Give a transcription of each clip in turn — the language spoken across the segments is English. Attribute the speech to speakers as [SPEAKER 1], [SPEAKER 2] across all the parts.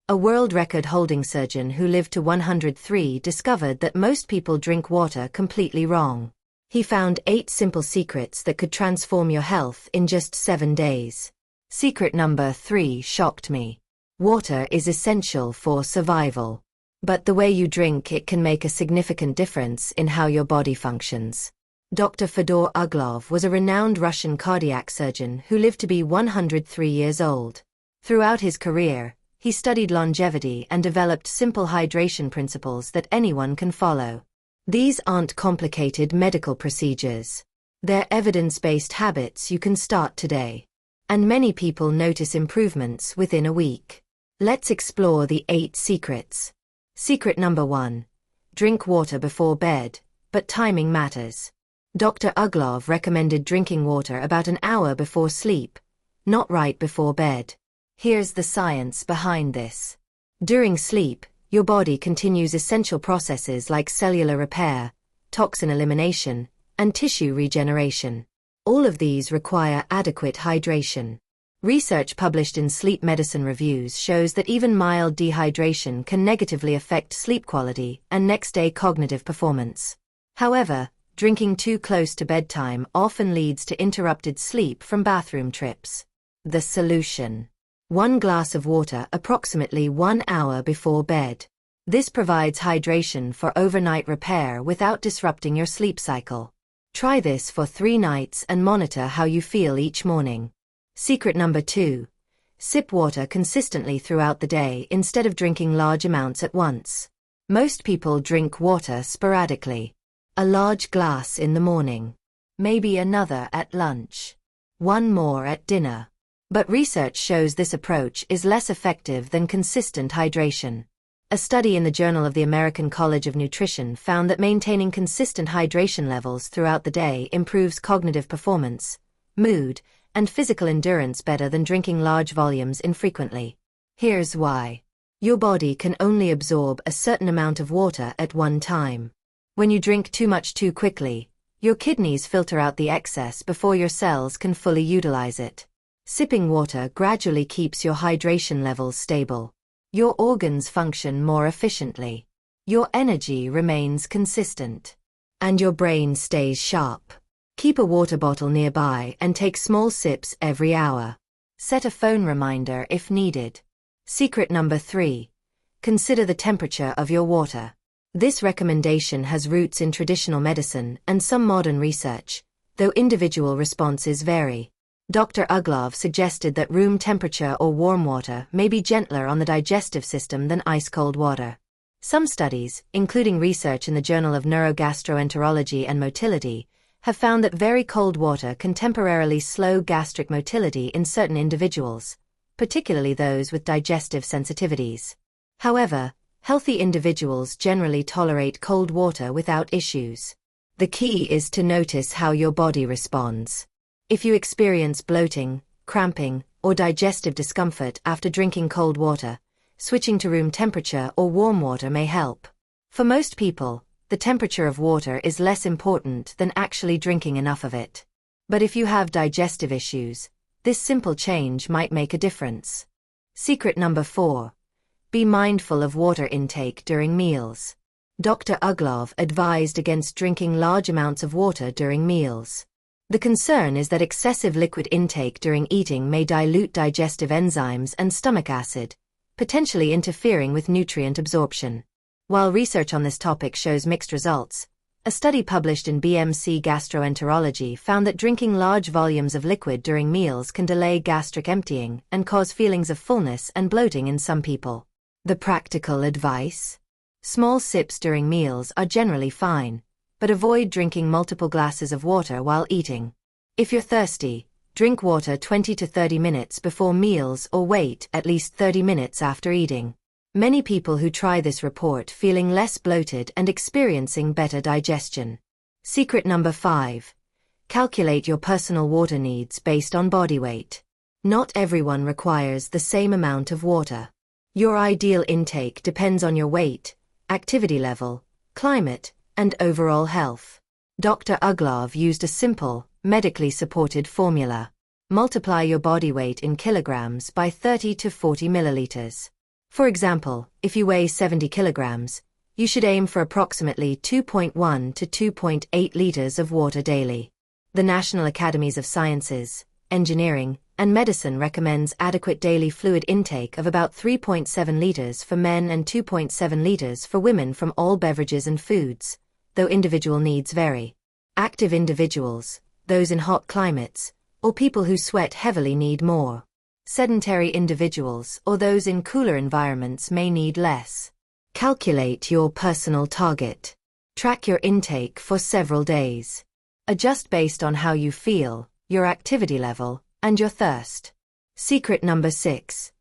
[SPEAKER 1] A world record-holding surgeon who lived to 103 discovered that most people drink water completely wrong. He found 8 simple secrets that could transform your health in just 7 days. Secret number 3 shocked me. Water is essential for survival. But the way you drink it can make a significant difference in how your body functions. Dr. Fedor Uglov was a renowned Russian cardiac surgeon who lived to be 103 years old. Throughout his career, he studied longevity and developed simple hydration principles that anyone can follow. These aren't complicated medical procedures. They're evidence-based habits you can start today. And many people notice improvements within a week. Let's explore the 8 secrets. Secret number 1. Drink water before bed, but timing matters. Dr. Uglov recommended drinking water about an hour before sleep, not right before bed. Here's the science behind this. During sleep, your body continues essential processes like cellular repair, toxin elimination, and tissue regeneration. All of these require adequate hydration. Research published in Sleep Medicine Reviews shows that even mild dehydration can negatively affect sleep quality and next-day cognitive performance. However, drinking too close to bedtime often leads to interrupted sleep from bathroom trips. The solution: 1 glass of water approximately 1 hour before bed. This provides hydration for overnight repair without disrupting your sleep cycle. Try this for 3 nights and monitor how you feel each morning. Secret number 2. Sip water consistently throughout the day instead of drinking large amounts at once. Most people drink water sporadically. A large glass in the morning. Maybe another at lunch. 1 more at dinner. But research shows this approach is less effective than consistent hydration. A study in the Journal of the American College of Nutrition found that maintaining consistent hydration levels throughout the day improves cognitive performance, mood, and physical endurance better than drinking large volumes infrequently. Here's why. Your body can only absorb a certain amount of water at one time. When you drink too much too quickly, your kidneys filter out the excess before your cells can fully utilize it. Sipping water gradually keeps your hydration levels stable. Your organs function more efficiently. Your energy remains consistent. And your brain stays sharp. Keep a water bottle nearby and take small sips every hour. Set a phone reminder if needed. Secret number 3. Consider the temperature of your water. This recommendation has roots in traditional medicine and some modern research, though individual responses vary. Dr. Uglov suggested that room temperature or warm water may be gentler on the digestive system than ice-cold water. Some studies, including research in the Journal of Neurogastroenterology and Motility, have found that very cold water can temporarily slow gastric motility in certain individuals, particularly those with digestive sensitivities. However, healthy individuals generally tolerate cold water without issues. The key is to notice how your body responds. If you experience bloating, cramping, or digestive discomfort after drinking cold water, switching to room temperature or warm water may help. For most people, the temperature of water is less important than actually drinking enough of it. But if you have digestive issues, this simple change might make a difference. Secret number 4. Be mindful of water intake during meals. Dr. Uglov advised against drinking large amounts of water during meals. The concern is that excessive liquid intake during eating may dilute digestive enzymes and stomach acid, potentially interfering with nutrient absorption. While research on this topic shows mixed results, a study published in BMC Gastroenterology found that drinking large volumes of liquid during meals can delay gastric emptying and cause feelings of fullness and bloating in some people. The practical advice? Small sips during meals are generally fine, but avoid drinking multiple glasses of water while eating. If you're thirsty, drink water 20 to 30 minutes before meals or wait at least 30 minutes after eating. Many people who try this report feeling less bloated and experiencing better digestion. Secret number 5. Calculate your personal water needs based on body weight. Not everyone requires the same amount of water. Your ideal intake depends on your weight, activity level, climate, and overall health. Dr. Uglov used a simple, medically supported formula. Multiply your body weight in kilograms by 30 to 40 milliliters. For example, if you weigh 70 kilograms, you should aim for approximately 2.1 to 2.8 liters of water daily. The National Academies of Sciences, Engineering, and Medicine recommends adequate daily fluid intake of about 3.7 liters for men and 2.7 liters for women from all beverages and foods, though individual needs vary. Active individuals, those in hot climates, or people who sweat heavily need more. Sedentary individuals or those in cooler environments may need less. Calculate your personal target. Track your intake for several days. Adjust based on how you feel, your activity level, and your thirst. Secret number 6.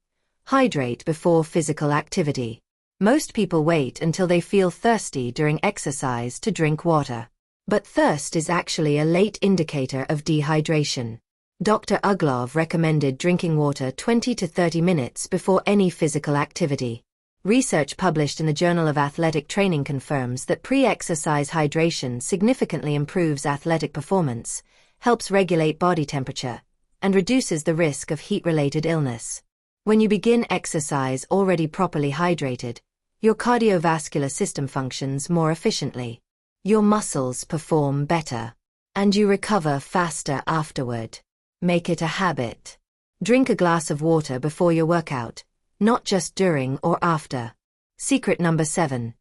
[SPEAKER 1] Hydrate before physical activity. Most people wait until they feel thirsty during exercise to drink water. But thirst is actually a late indicator of dehydration. Dr. Uglov recommended drinking water 20 to 30 minutes before any physical activity. Research published in the Journal of Athletic Training confirms that pre-exercise hydration significantly improves athletic performance, helps regulate body temperature, and reduces the risk of heat-related illness. When you begin exercise already properly hydrated, your cardiovascular system functions more efficiently. Your muscles perform better, and you recover faster afterward. Make it a habit. Drink a glass of water before your workout, not just during or after. Secret number 7.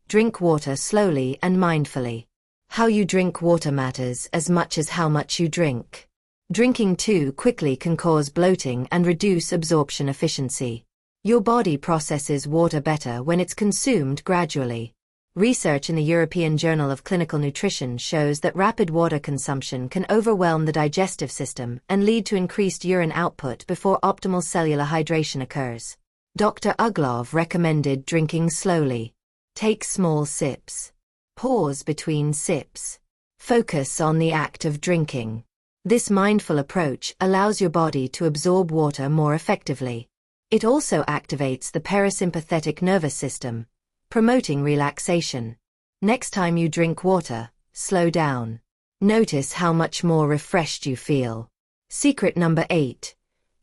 [SPEAKER 1] Drink water slowly and mindfully. How you drink water matters as much as how much you drink. Drinking too quickly can cause bloating and reduce absorption efficiency. Your body processes water better when it's consumed gradually. Research in the European Journal of Clinical Nutrition shows that rapid water consumption can overwhelm the digestive system and lead to increased urine output before optimal cellular hydration occurs. Dr. Uglov recommended drinking slowly. Take small sips. Pause between sips. Focus on the act of drinking. This mindful approach allows your body to absorb water more effectively. It also activates the parasympathetic nervous system, promoting relaxation. Next time you drink water, slow down. Notice how much more refreshed you feel. Secret number 8.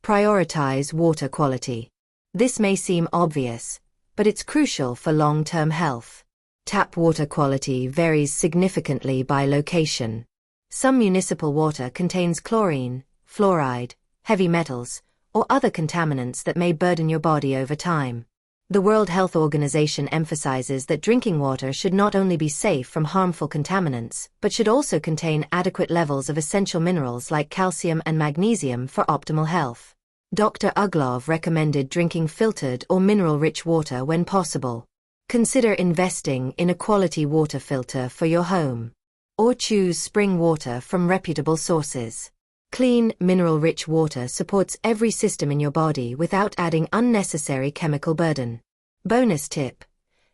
[SPEAKER 1] Prioritize water quality. This may seem obvious, but it's crucial for long-term health. Tap water quality varies significantly by location. Some municipal water contains chlorine, fluoride, heavy metals, or other contaminants that may burden your body over time. The World Health Organization emphasizes that drinking water should not only be safe from harmful contaminants, but should also contain adequate levels of essential minerals like calcium and magnesium for optimal health. Dr. Uglov recommended drinking filtered or mineral-rich water when possible. Consider investing in a quality water filter for your home. Or choose spring water from reputable sources. Clean, mineral-rich water supports every system in your body without adding unnecessary chemical burden. Bonus tip: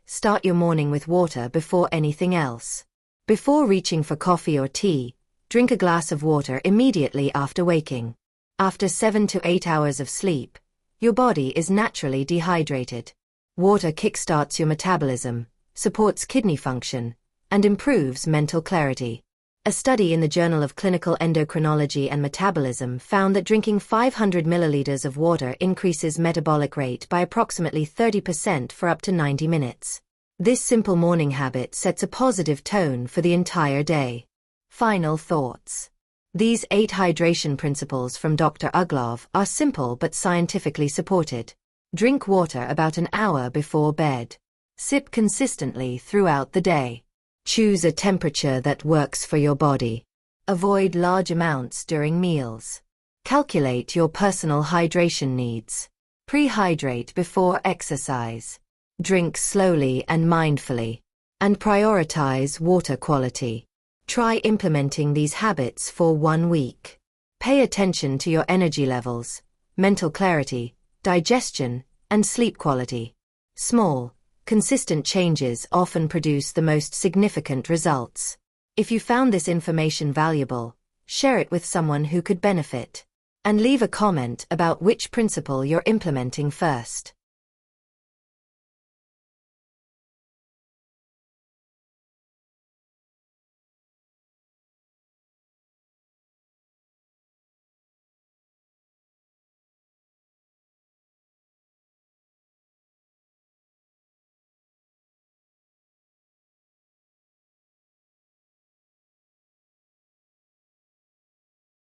[SPEAKER 1] start your morning with water before anything else. Before reaching for coffee or tea, drink a glass of water immediately after waking. After 7 to 8 hours of sleep, your body is naturally dehydrated. Water kickstarts your metabolism, supports kidney function, and improves mental clarity. A study in the Journal of Clinical Endocrinology and Metabolism found that drinking 500 milliliters of water increases metabolic rate by approximately 30% for up to 90 minutes. This simple morning habit sets a positive tone for the entire day. Final thoughts. These 8 hydration principles from Dr. Uglov are simple but scientifically supported. Drink water about an hour before bed. Sip consistently throughout the day. Choose a temperature that works for your body. Avoid large amounts during meals. Calculate your personal hydration needs. Pre-hydrate before exercise. Drink slowly and mindfully. And prioritize water quality. Try implementing these habits for 1 week. Pay attention to your energy levels, mental clarity, digestion, and sleep quality. Small, consistent changes often produce the most significant results. If you found this information valuable, share it with someone who could benefit. And leave a comment about which principle you're implementing first.